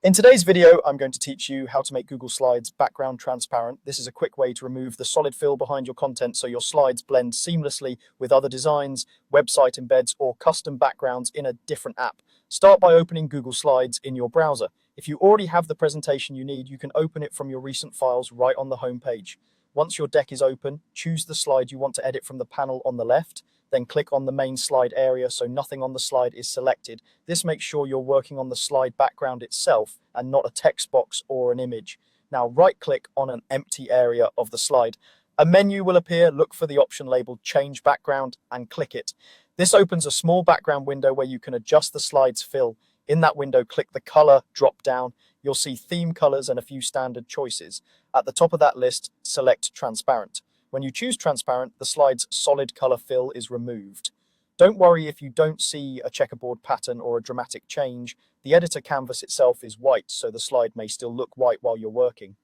In today's video, I'm going to teach you how to make Google Slides background transparent. This is a quick way to remove the solid fill behind your content so your slides blend seamlessly with other designs, website embeds, or custom backgrounds in a different app. Start by opening Google Slides in your browser. If you already have the presentation you need, you can open it from your recent files right on the home page. Once your deck is open, choose the slide you want to edit from the panel on the left. Then click on the main slide area so nothing on the slide is selected. This makes sure you're working on the slide background itself and not a text box or an image. Now right-click on an empty area of the slide. A menu will appear, look for the option labeled Change Background and click it. This opens a small background window where you can adjust the slide's fill. In that window, click the color drop down. You'll see theme colors and a few standard choices. At the top of that list, select Transparent. When you choose transparent, the slide's solid color fill is removed. Don't worry if you don't see a checkerboard pattern or a dramatic change. The editor canvas itself is white, so the slide may still look white while you're working.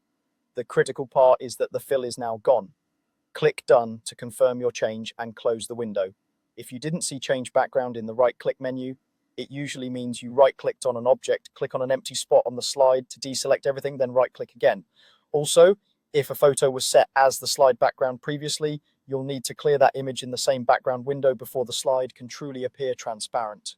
The critical part is that the fill is now gone. Click Done to confirm your change and close the window. If you didn't see Change Background in the right-click menu, it usually means you right-clicked on an object, click on an empty spot on the slide to deselect everything, then right-click again. Also, if a photo was set as the slide background previously, you'll need to clear that image in the same background window before the slide can truly appear transparent.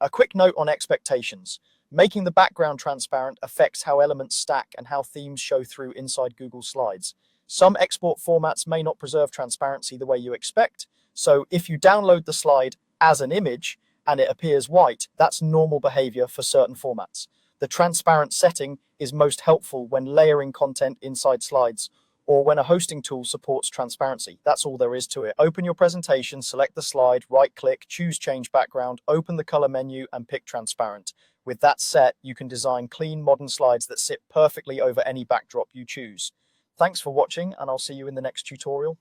A quick note on expectations. Making the background transparent affects how elements stack and how themes show through inside Google Slides. Some export formats may not preserve transparency the way you expect, so if you download the slide as an image and it appears white, that's normal behavior for certain formats. The transparent setting is most helpful when layering content inside slides or when a hosting tool supports transparency. That's all there is to it. Open your presentation, select the slide, right-click, choose Change Background, open the color menu, and pick Transparent. With that set, you can design clean, modern slides that sit perfectly over any backdrop you choose. Thanks for watching, and I'll see you in the next tutorial.